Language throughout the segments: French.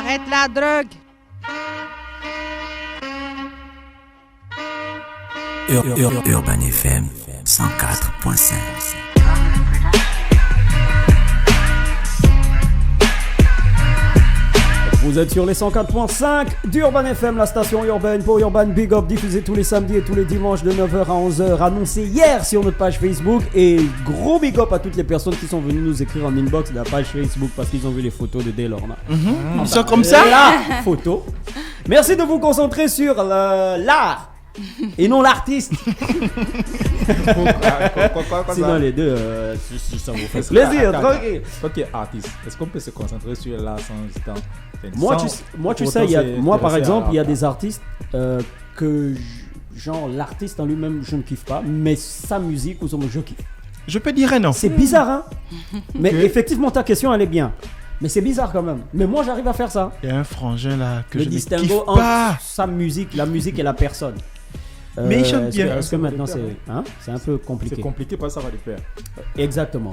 Arrête la drogue. Urban FM 104.5. Vous êtes sur les 104.5 d'Urban FM, la station urbaine pour Urban Big Up, diffusée tous les samedis et tous les dimanches de 9h à 11h, annoncé hier sur notre page Facebook. Et gros big up à toutes les personnes qui sont venues nous écrire en inbox de la page Facebook parce qu'ils ont vu les photos de Delorna. Ils sont comme ça La photo. Merci de vous concentrer sur l'art et non l'artiste. Quoi, Sinon les deux, ça vous fait plaisir, tranquille. Toi qui es artiste, est-ce qu'on peut se concentrer sur l'art sans temps? Moi, tu sais, moi par exemple, il y a des artistes que, genre, l'artiste en lui-même, je ne kiffe pas, mais sa musique ou son je kiffe. Je peux dire un non. C'est bizarre, hein. Mais effectivement, ta question, elle est bien. Mais c'est bizarre quand même. Mais moi, j'arrive à faire ça. Il y a un frangin là que le je ne distinguo kiffe entre pas. sa musique, la musique et la personne. Mais il chante bien. Parce que maintenant, c'est un peu compliqué. C'est compliqué, pas ça va le faire. Exactement.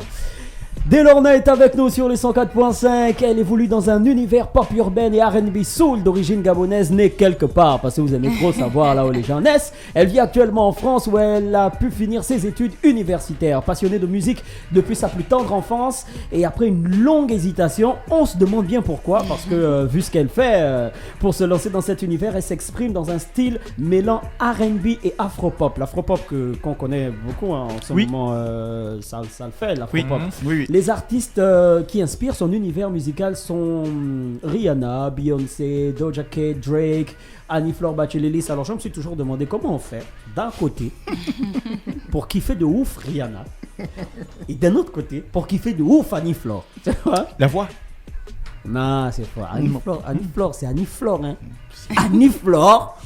Delorna est avec nous sur les 104.5. Elle évolue dans un univers pop urbain et R&B soul d'origine gabonaise, née quelque part, parce que vous aimez trop savoir là où les gens naissent. Elle vit actuellement en France où elle a pu finir ses études universitaires. Passionnée de musique depuis sa plus tendre enfance, et après une longue hésitation, on se demande bien pourquoi, parce que vu ce qu'elle fait pour se lancer dans cet univers, elle s'exprime dans un style mêlant R&B et afropop. L'afropop qu'on connaît beaucoup, hein, en ce moment, ça le fait, l'afropop. Oui. Les artistes qui inspirent son univers musical sont Rihanna, Beyoncé, Doja Cat, Drake, Annie Fleur, Bachelet. Alors je me suis toujours demandé comment on fait d'un côté pour kiffer de ouf Rihanna et d'un autre côté pour kiffer de ouf Annie Fleur. Tu vois? La voix. Non, c'est pas Annie Fleur, c'est Annie Fleur, hein. Annie Fleur.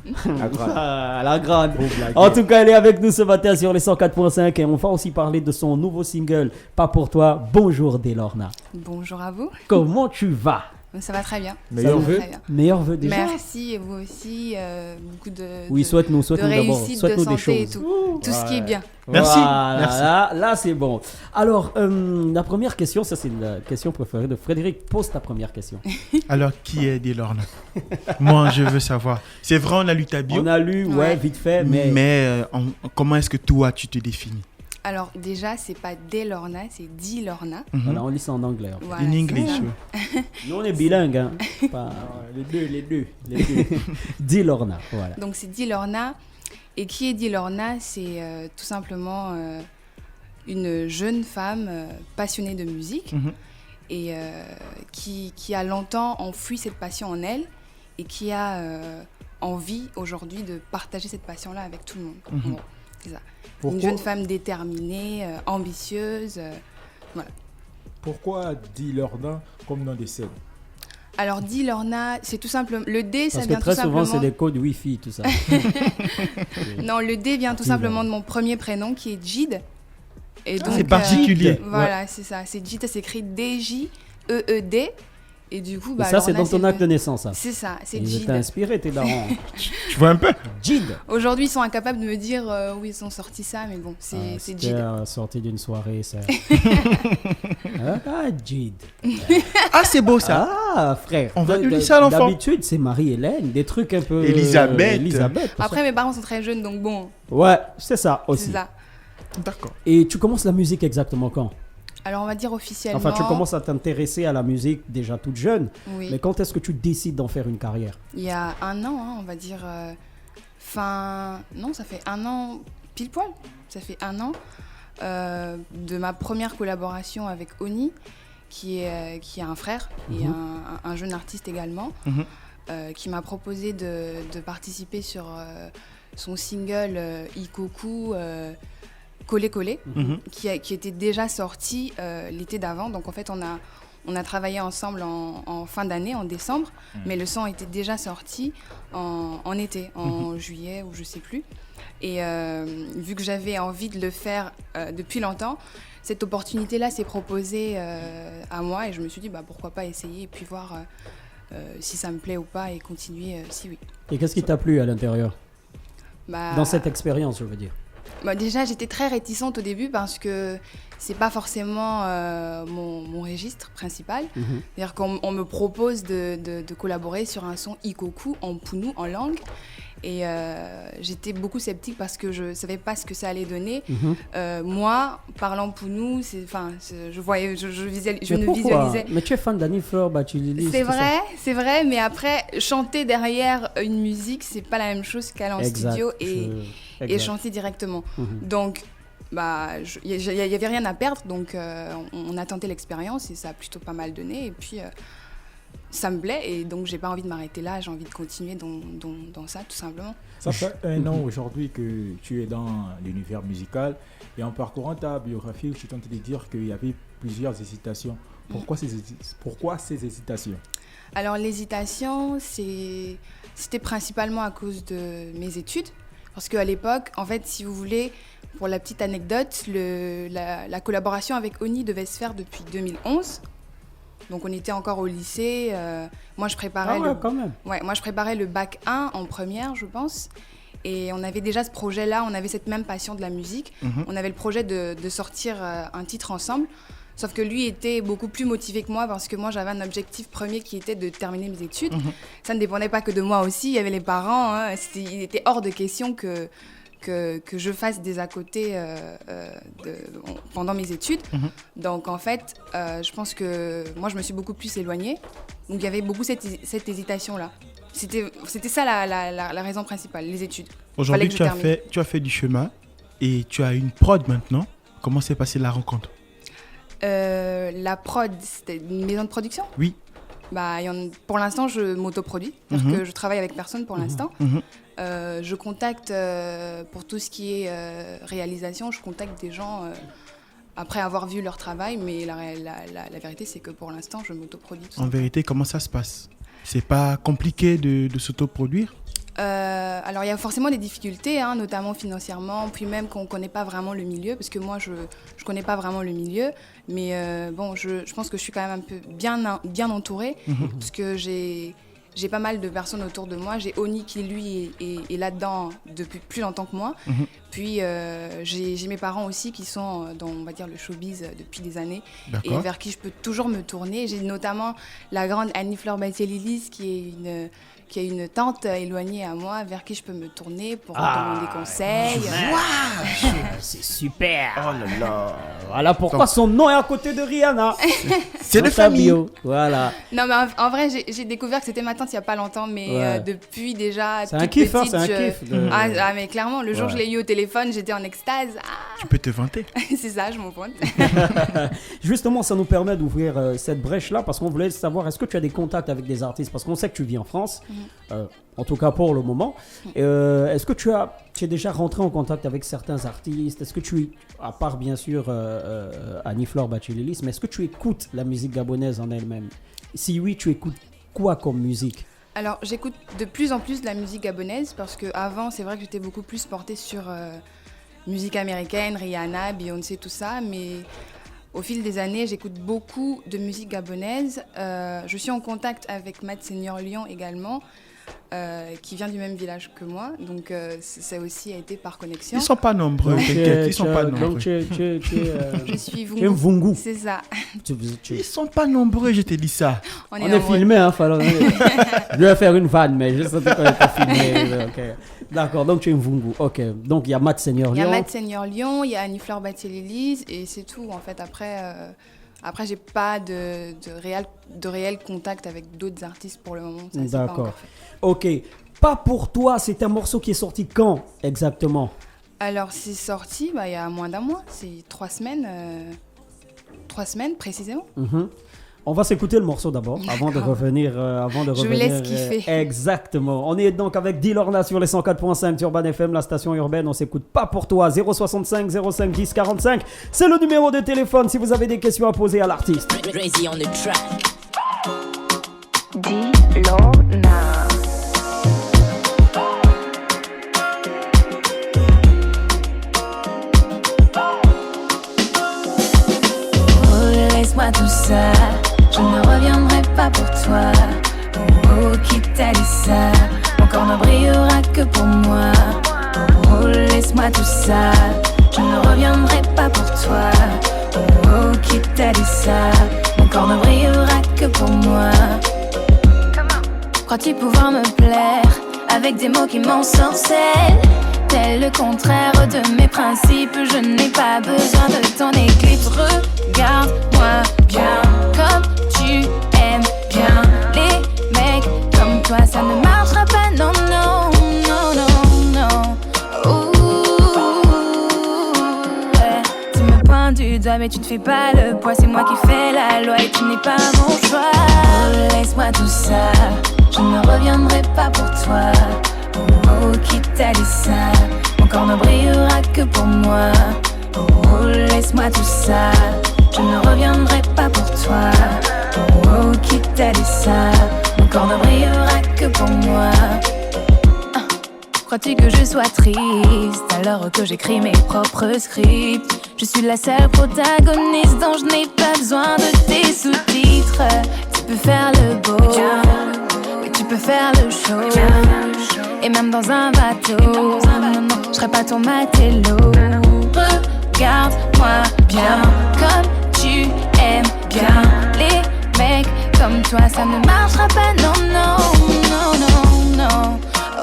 La grande. En tout cas, elle est avec nous ce matin sur les 104.5 et on va aussi parler de son nouveau single Pas pour toi. Bonjour Delorna. Bonjour à vous. Comment tu vas? Ça va très bien. Meilleurs vœux déjà. Merci et vous aussi. Beaucoup de oui, souhaite-nous d'abord. Réussite, Souhaite-nous de des santé choses. et tout ce qui est bien. Merci. Voilà, Merci. là c'est bon. Alors, la première question, ça c'est la question préférée de Frédéric. Pose ta première question. Alors, qui est Delorna? Moi, je veux savoir. C'est vrai, on a lu ta bio. On a lu, ouais, vite fait, mais comment est-ce que toi, tu te définis? Alors déjà, c'est pas Delorna, c'est Dilorna. Voilà, on lit ça en anglais. En fait. Voilà, In c'est English. ça. Oui. Nous, on est bilingue. Hein. Pas, les deux. Dilorna, voilà. Donc c'est Dilorna. Et qui est Dilorna? C'est tout simplement une jeune femme passionnée de musique et qui a longtemps enfoui cette passion en elle et qui a envie aujourd'hui de partager cette passion-là avec tout le monde. Bon, c'est ça. Pourquoi? Une jeune femme déterminée, ambitieuse. Voilà. Pourquoi Dilorna comme nom de scène? Alors Dilorna, c'est tout simplement... Le D, ça parce vient que très tout souvent, simplement... c'est des codes Wi-Fi, tout ça. Non, le D vient tout simplement de mon premier prénom qui est Jid. Et donc, c'est particulier. Voilà, c'est ça. C'est Jid, ça s'écrit D-J-E-E-D. Et du coup, et ça, c'est dans ton acte de naissance. Ça. C'est ça, c'est Ils Jid. étaient inspirés, tes darons. Tu vois un peu? Jid. Aujourd'hui, ils sont incapables de me dire où ils ont sorti ça, mais bon, c'est Jid. Sorti d'une soirée, ça. Jid. Ah, c'est beau ça. Ah, frère. On va lui dire ça à l'enfant. D'habitude, c'est Marie-Hélène, des trucs un peu... Elisabeth. Après, mes parents sont très jeunes, donc bon. Ouais, c'est ça aussi. C'est ça. D'accord. Et tu commences la musique exactement quand? Alors, on va dire officiellement... Enfin, tu commences à t'intéresser à la musique déjà toute jeune. Oui. Mais quand est-ce que tu décides d'en faire une carrière? Il y a un an, hein, on va dire... Non, ça fait un an pile poil. Ça fait un an de ma première collaboration avec Oni, qui a un frère et un jeune artiste également, qui m'a proposé de participer sur son single Ikoku Collé, qui était déjà sorti l'été d'avant. Donc en fait, on a travaillé ensemble en fin d'année, en décembre, mais le son était déjà sorti en été, en juillet ou je sais plus. Et vu que j'avais envie de le faire depuis longtemps, cette opportunité-là s'est proposée à moi et je me suis dit pourquoi pas essayer et puis voir si ça me plaît ou pas et continuer si oui. Et qu'est-ce qui t'a plu à l'intérieur? Dans cette expérience, je veux dire. Bah, déjà, j'étais très réticente au début parce que c'est pas forcément mon registre principal. C'est-à-dire qu'on me propose de collaborer sur un son ikoku en pounou, en langue. Et j'étais beaucoup sceptique parce que je savais pas ce que ça allait donner. Moi, parlant pounou, je ne visualisais. Mais tu es fan d'Annie Fleur Bachililis. C'est vrai, mais après, chanter derrière une musique, c'est pas la même chose qu'aller en studio et chanter directement. Donc, il y avait rien à perdre, donc on a tenté l'expérience et ça a plutôt pas mal donné. Et puis, ça me plaît et donc j'ai pas envie de m'arrêter là, j'ai envie de continuer dans ça, tout simplement. Ça fait 1 an aujourd'hui que tu es dans l'univers musical et en parcourant ta biographie, je suis tenté de dire qu'il y avait plusieurs hésitations. Pourquoi ces hésitations? Alors l'hésitation, c'était principalement à cause de mes études. Parce qu'à l'époque, en fait, si vous voulez, pour la petite anecdote, la collaboration avec Oni devait se faire depuis 2011. Donc on était encore au lycée. Moi, je préparais moi, je préparais le bac 1 en première, je pense. Et on avait déjà ce projet-là, on avait cette même passion de la musique. On avait le projet de sortir un titre ensemble. Sauf que lui était beaucoup plus motivé que moi parce que moi, j'avais un objectif premier qui était de terminer mes études. Ça ne dépendait pas que de moi aussi, il y avait les parents. Hein. Il était hors de question que je fasse des à côté pendant mes études. Donc en fait, je pense que moi, je me suis beaucoup plus éloignée. Donc il y avait beaucoup cette hésitation-là. C'était ça la raison principale, les études. Aujourd'hui, tu as fait du chemin et tu as une prod maintenant. Comment s'est passée la rencontre? La prod, c'était une maison de production? Oui. Pour l'instant, je m'autoproduis, parce que je travaille avec personne pour l'instant. Je contacte, pour tout ce qui est réalisation, je contacte des gens après avoir vu leur travail, mais la vérité, c'est que pour l'instant, je m'autoproduis. En vérité, comment ça se passe? C'est pas compliqué de s'autoproduire? Alors il y a forcément des difficultés, hein, notamment financièrement, puis même qu'on ne connaît pas vraiment le milieu, parce que moi je ne connais pas vraiment le milieu, mais je pense que je suis quand même un peu bien entourée, parce que j'ai pas mal de personnes autour de moi. J'ai Oni qui lui est là-dedans depuis plus longtemps que moi, puis j'ai mes parents aussi qui sont dans, on va dire, le showbiz depuis des années. D'accord. Et vers qui je peux toujours me tourner. J'ai notamment la grande Annie Fleur Bachililis qui est une tante éloignée à moi vers qui je peux me tourner pour demander conseils. Waouh, c'est super. Oh là là. Voilà pourquoi son nom est à côté de Rihanna. C'est de famille. Voilà. Non, mais en vrai, j'ai découvert que c'était ma tante il n'y a pas longtemps, mais depuis déjà c'est un kiff, petite, c'est un kiff. Mais clairement, le jour où je l'ai eu au téléphone, j'étais en extase. Tu peux te vanter. C'est ça, je m'en vante. Justement, ça nous permet d'ouvrir cette brèche-là parce qu'on voulait savoir, est-ce que tu as des contacts avec des artistes? Parce qu'on sait que tu vis en France. En tout cas pour le moment. Est-ce que tu es déjà rentré en contact avec certains artistes? Est-ce que à part bien sûr Annie Fleur Bachililis, mais est-ce que tu écoutes la musique gabonaise en elle-même? Si oui, tu écoutes quoi comme musique? Alors j'écoute de plus en plus de la musique gabonaise parce qu'avant c'est vrai que j'étais beaucoup plus portée sur musique américaine, Rihanna, Beyoncé, tout ça, mais au fil des années, j'écoute beaucoup de musique gabonaise. Je suis en contact avec Matt Seigneur Lyon également, qui vient du même village que moi. Donc, ça aussi a été par connexion. Ils ne sont pas nombreux, t'inquiète. Ils ne sont pas nombreux. Donc, je suis Vungu. Vungu. C'est ça. Ils ne sont pas nombreux, je t'ai dit ça. On est filmé, hein. Je vais faire une vanne, mais je sais qu'on n'est pas filmé. Okay. D'accord, donc tu es un Vungu. Ok, donc il y a Matt Seigneur Lyon. Il y a Matt Seigneur Lyon, il y a Annie Fleur Bachililis, et c'est tout en fait. Après j'ai pas de réel contact avec d'autres artistes pour le moment. Ça, c'est d'accord. Pas encore fait. Ok, Pas pour toi, c'est un morceau qui est sorti quand exactement? Alors c'est sorti il y a moins d'un mois, c'est 3 semaines. 3 semaines précisément. On va s'écouter le morceau d'abord, avant de revenir. Je me laisse kiffer. Exactement. On est donc avec Dilorna sur les 104.5 Urban FM, la station urbaine. On s'écoute Pas pour toi, 065 05 10 45. C'est le numéro de téléphone si vous avez des questions à poser à l'artiste. Crazy on the track. Dilorna. Laisse-moi tout ça, je ne reviendrai pas pour toi. Oh, qui t'a dit ça? Mon corps ne brillera que pour moi. Oh, laisse-moi tout ça. Je ne reviendrai pas pour toi. Oh, oh, qui t'a dit ça? Mon corps ne brillera que pour moi. Crois-tu pouvoir me plaire avec des mots qui m'ensorcellent? Tel le contraire de mes principes, je n'ai pas besoin de ton éclipse. Regarde-moi bien comme tu aimes bien. Les mecs comme toi, ça ne marchera pas, non, non, non, non, non. Ouh, ouais. Tu me pointes du doigt mais tu ne fais pas le poids. C'est moi qui fais la loi et tu n'es pas mon choix. Oh, laisse-moi tout ça, je ne reviendrai pas pour toi. Oh, oh, qui t'a dit ça? Mon corps ne brillera que pour moi. Oh, oh, laisse-moi tout ça, je ne reviendrai pas pour toi. Oh, oh, qui t'a dit ça? Mon corps ne brillera que pour moi. Crois-tu que je sois triste alors que j'écris mes propres scripts? Je suis la seule protagoniste dont je n'ai pas besoin de tes sous-titres. Tu peux faire le beau, oui, tu peux faire le show. Et même dans un bateau, non, je serai pas ton matelot. Regarde-moi bien comme tu aimes bien. Les mecs comme toi, ça ne marchera pas, non, non, non, non, non.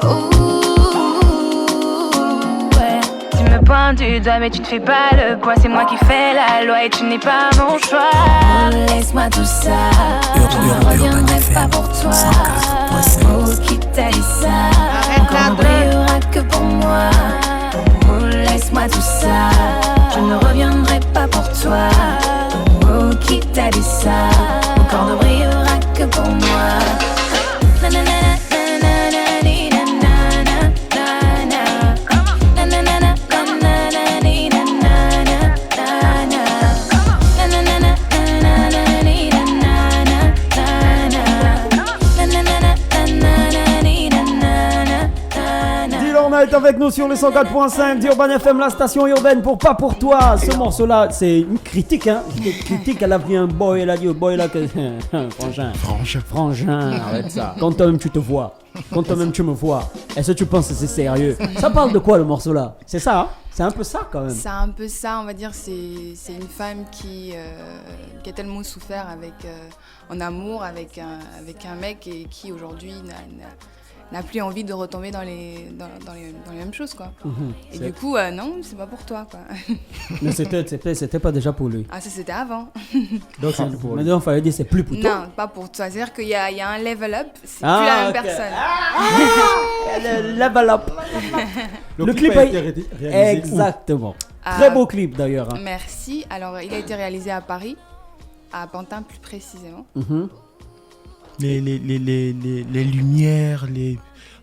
Ouh, ouais. Tu me pointes du doigt mais tu ne fais pas le poids. C'est moi qui fais la loi et tu n'es pas mon choix. Oh, laisse-moi tout ça, je ne reviendrai pas pour toi. Oh, qui t'a dit ça? Mon corps ne brillera que pour moi. Oh, laisse-moi tout ça, je ne reviendrai pas pour toi. Oh, qui t'a dit ça? Mon corps ne brillera que pour moi. Na, na, na, na, na, na, ni, na, na, na, na, na. Na, na, na, na, na, na, ni, na, na, na, na, na. Na, na, na, na, na, na, ni, na, na, na, na, na. Na, na, na, na, na, ni, na, na, na, na. Dilorna est avec nous sur le 104.5 d'Urban FM, la station urbaine pour Pas pour toi. Ce morceau-là, c'est une critique, hein. Une critique, elle a vu un boy, elle a dit au boy là que. Frangin, arrête ça. Quand toi-même tu te vois, quand toi-même tu me vois, est-ce que tu penses que c'est sérieux? Ça parle de quoi le morceau-là? C'est ça, hein? C'est un peu ça quand même. C'est un peu ça, on va dire. C'est une femme qui a tellement souffert en amour avec un mec et qui aujourd'hui n'a plus envie de retomber dans les mêmes choses, quoi. Et du coup, non, c'est pas pour toi, quoi. Mais c'était pas déjà pour lui. Ah, ça c'était avant. Donc maintenant il fallait dire c'est plus pour toi. Non, pas pour toi. C'est-à-dire qu'il y a un level up, c'est plus la même personne. Level up. Le clip a été réalisé. Exactement. Très beau clip d'ailleurs. Hein. Merci. Alors, il a été réalisé à Paris, à Pantin plus précisément. Les lumières,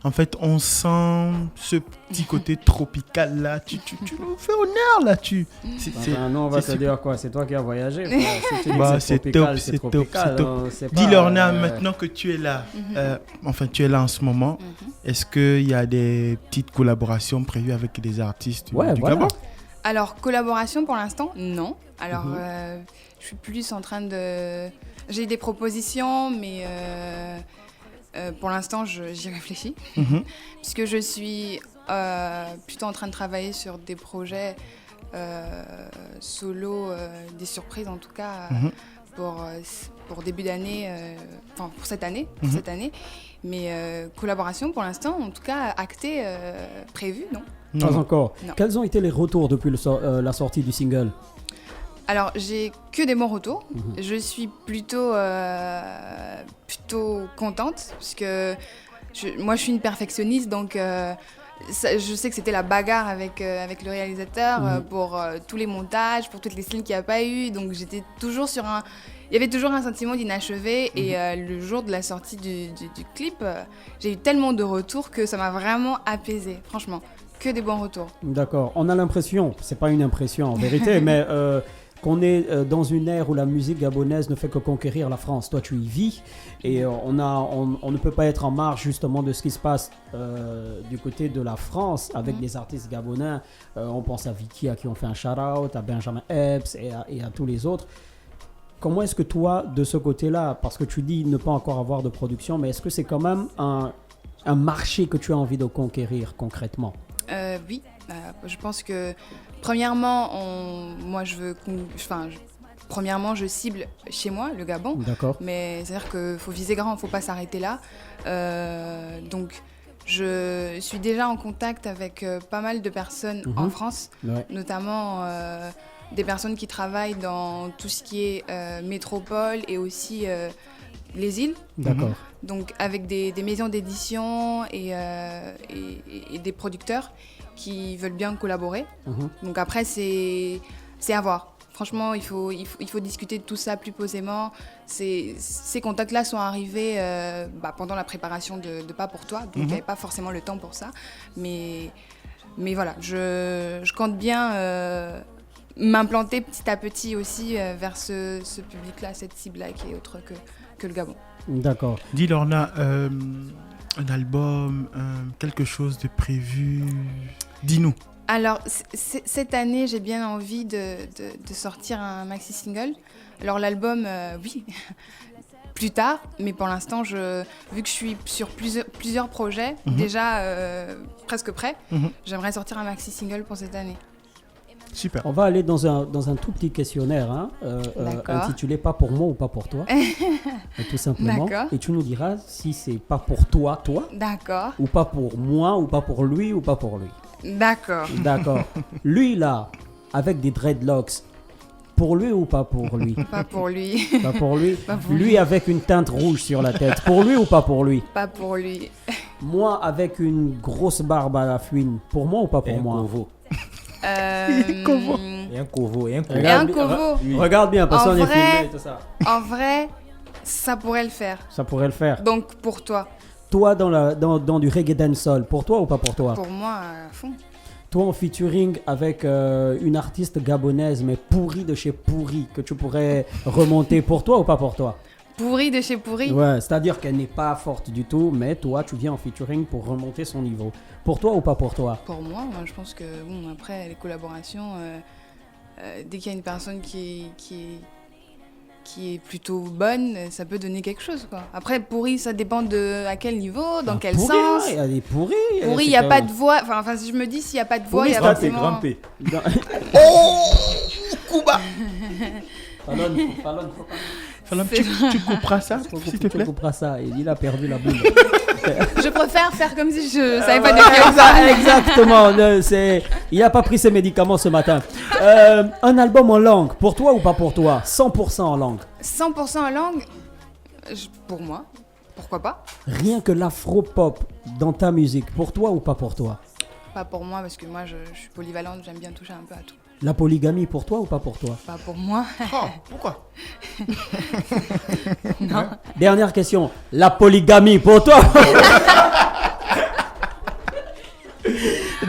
en fait, on sent ce petit côté tropical là. Tu nous fais honneur là. Non, on va te dire quoi? C'est toi qui as voyagé. C'est top. Dis-leur maintenant que tu es là, tu es là en ce moment. Est-ce qu'il y a des petites collaborations prévues avec des artistes du Gabon? Alors, collaboration pour l'instant, non. Alors, je suis plus en train de... J'ai des propositions, mais pour l'instant, j'y réfléchis. Puisque je suis plutôt en train de travailler sur des projets solo, des surprises en tout cas, pour début d'année, pour cette année. Mais collaboration pour l'instant, en tout cas actée, prévue, non. Pas encore. Non. Quels ont été les retours depuis la sortie du single? Alors, j'ai que des bons retours. Je suis plutôt contente, puisque moi, je suis une perfectionniste, donc je sais que c'était la bagarre avec le réalisateur pour tous les montages, pour toutes les scènes qu'il n'y a pas eu. Donc, j'étais toujours il y avait toujours un sentiment d'inachevé. Et le jour de la sortie du clip, j'ai eu tellement de retours que ça m'a vraiment apaisée, franchement. Que des bons retours. D'accord. On a l'impression, c'est pas une impression en vérité, mais qu'on est dans une ère où la musique gabonaise ne fait que conquérir la France. Toi, tu y vis et on ne peut pas être en marge justement de ce qui se passe du côté de la France avec des artistes gabonais. On pense à Vicky à qui on fait un shout-out, à Benjamin Epps et à tous les autres. Comment est-ce que toi, de ce côté-là, parce que tu dis ne pas encore avoir de production, mais est-ce que c'est quand même un marché que tu as envie de conquérir concrètement? Oui, je pense que premièrement, premièrement, je cible chez moi, le Gabon. D'accord. Mais c'est-à-dire qu'il faut viser grand, il ne faut pas s'arrêter là. Donc, je suis déjà en contact avec pas mal de personnes en France, notamment des personnes qui travaillent dans tout ce qui est métropole et aussi les îles. D'accord. Donc, avec des maisons d'édition et des producteurs qui veulent bien collaborer. Donc après, c'est à voir. Franchement, il faut discuter de tout ça plus posément. Ces contacts-là sont arrivés pendant la préparation de Pas pour toi, donc il n'y avait pas forcément le temps pour ça. Mais voilà, je compte bien m'implanter petit à petit aussi vers ce public-là, cette cible-là qui est autre que le Gabon. D'accord. Dis Lorna, un album, quelque chose de prévu, dis-nous. Alors, cette année, j'ai bien envie de sortir un maxi-single. Alors, l'album, oui, plus tard, mais pour l'instant, vu que je suis sur plusieurs projets, déjà presque prêt, j'aimerais sortir un maxi-single pour cette année. Super. On va aller dans un tout petit questionnaire intitulé Pas pour moi ou pas pour toi. Tout simplement. D'accord. Et tu nous diras si c'est pas pour toi, D'accord. ou pas pour moi, ou pas pour lui, ou pas pour lui. D'accord. D'accord. Lui là, avec des dreadlocks, pour lui ou pas pour lui? Pas pour lui. Pas pour lui. Pas pour Lui lui. avec une teinte rouge sur la tête, pour lui ou pas pour lui? Pas pour lui. Moi avec une grosse barbe à la fouine, pour moi ou pas pour moi? Et un Kovo. Et un Kovo. Regarde bien, parce En qu'on est vrai- filmé et tout ça. En vrai, ça pourrait le faire. Ça pourrait le faire. Donc, pour toi. Toi dans du reggae dancehall, pour toi ou pas pour toi? Pour moi, à fond. Toi en featuring avec une artiste gabonaise mais pourrie de chez pourrie que tu pourrais remonter, pour toi ou pas pour toi? Pourri de chez pourri. Ouais, c'est-à-dire qu'elle n'est pas forte du tout, mais toi tu viens en featuring pour remonter son niveau. Pour toi ou pas pour toi? Pour moi, je pense que, bon, après, les collaborations, dès qu'il y a une personne qui est plutôt bonne, ça peut donner quelque chose, quoi. Après, pourri, ça dépend de à quel niveau, dans quel pourri, sens. ouais, il y a des pourris. Pourri, il n'y a pas de voix. Enfin, si je me dis, s'il n'y a pas de voix, il y a Là, t'es forcément... grimpé. Fallon, tu couperas ça, s'il te Tu plaît. couperas ça, il a perdu la boule. Je préfère faire comme si je savais pas de quoi on parlait. Exactement, il n'a pas pris ses médicaments ce matin. Un album en langue, pour toi ou pas pour toi? 100% en langue. 100% en langue, pour moi, pourquoi pas? Rien que l'afro-pop dans ta musique, pour toi ou pas pour toi? Pas pour moi, parce que moi, je suis polyvalente, j'aime bien toucher un peu à tout. La polygamie, pour toi ou pas pour toi? Pas pour moi. Oh, pourquoi? Non. Dernière question, la polygamie, pour toi?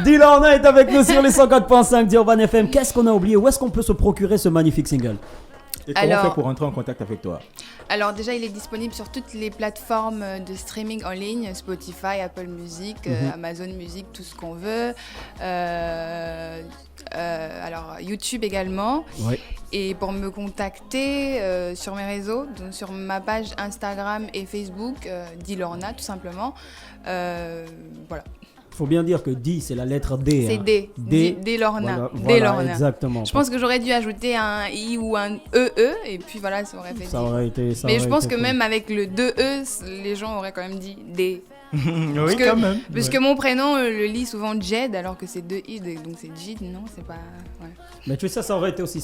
Dylan est avec nous sur les 104.5 d'Urban FM. Qu'est-ce qu'on a oublié? Où est-ce qu'on peut se procurer ce magnifique single? Et comment Alors- faire pour entrer en contact avec toi? Alors déjà, il est disponible sur toutes les plateformes de streaming en ligne, Spotify, Apple Music, Amazon Music, tout ce qu'on veut. Alors YouTube également. Oui. Et pour me contacter sur mes réseaux, donc sur ma page Instagram et Facebook, Dilorna tout simplement. Voilà. Faut bien dire que D, c'est la lettre D. C'est hein. D. D. Dilorna. Voilà, Dilorna. exactement. Je pense que j'aurais dû ajouter un I ou un EE et puis voilà, ça aurait fait ça D. aurait été. ça Mais aurait je pense été que cool. même avec le 2E, les gens auraient quand même dit D. Oui, que- quand même. Parce que mon prénom le lit souvent Jed alors que c'est 2 I, donc c'est Jid, non, c'est pas... Ouais. Mais tu sais, ça aurait été aussi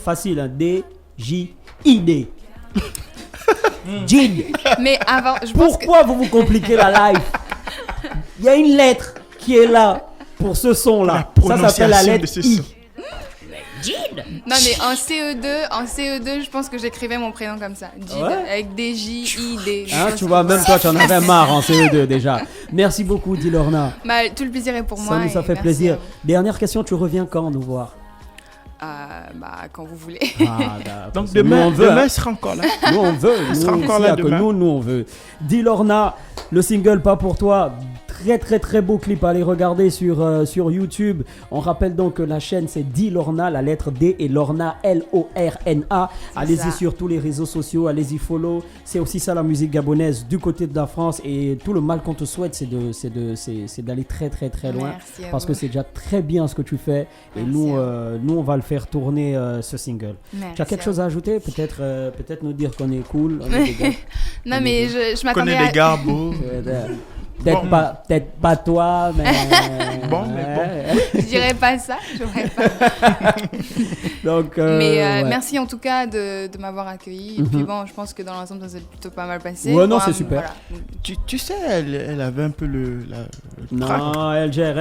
facile. Hein. D, J, I, D. Jid. Mais avant, je pense que... Pourquoi vous compliquez la life? Il y a une lettre qui est là pour ce son-là. Ça s'appelle la lettre de ce I. son. Non mais en CE2, je pense que j'écrivais mon prénom comme ça, Jid, Ouais. avec des J, I, D. Je Hein, pense tu que- vois, même toi, tu en avais marre en CE2 déjà. Merci beaucoup, Dilorna. Bah, tout le plaisir est pour moi. Ça nous a et fait merci plaisir. à vous. Dernière question, tu reviens quand nous voir? Bah, quand vous voulez. Ah, parce Donc que nous, demain, on veut, demain hein. sera encore là. Nous on veut, sera nous, encore ici, là à que demain. nous on veut. Dilorna, le single Pas pour toi, très très très beau clip à aller regarder sur YouTube. On rappelle donc que la chaîne c'est Dilorna, la lettre D et Lorna Lorna. Allez-y sur tous les réseaux sociaux, allez-y follow. C'est aussi ça la musique gabonaise du côté de la France, et tout le mal qu'on te souhaite c'est d'aller très très très loin. Parce que c'est déjà très bien ce que tu fais. Et nous on va le faire tourner ce single. Tu as quelque chose à ajouter? Peut-être nous dire qu'on est cool. On est des gars. Non, mais je m'attendais à... On est des gars beaux. Peut-être pas toi, mais... bon. Je dirais pas ça, j'aurais pas. Donc, mais merci en tout cas de m'avoir accueilli. Et puis bon, je pense que dans l'ensemble, ça s'est plutôt pas mal passé. Ouais, non, c'est super. Voilà. Tu sais, elle avait un peu le non, elle gère.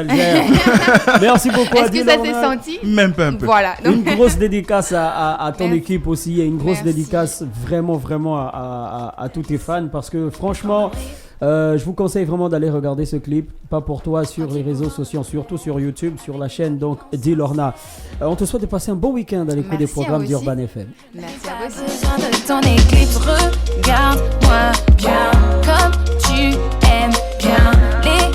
Merci beaucoup. Est-ce que ça s'est senti? Même pas un peu. Voilà. Donc... Une grosse dédicace à ton équipe aussi, et une grosse merci. dédicace vraiment à tous tes fans, parce que franchement... je vous conseille vraiment d'aller regarder ce clip, pas pour toi, sur les réseaux sociaux, surtout sur YouTube, sur la chaîne donc Dilorna. On te souhaite de passer un bon week-end à l'écoute des programmes d'Urban FM. Merci à vous aussi. Besoin de ton éclipse, regarde-moi bien comme tu aimes bien les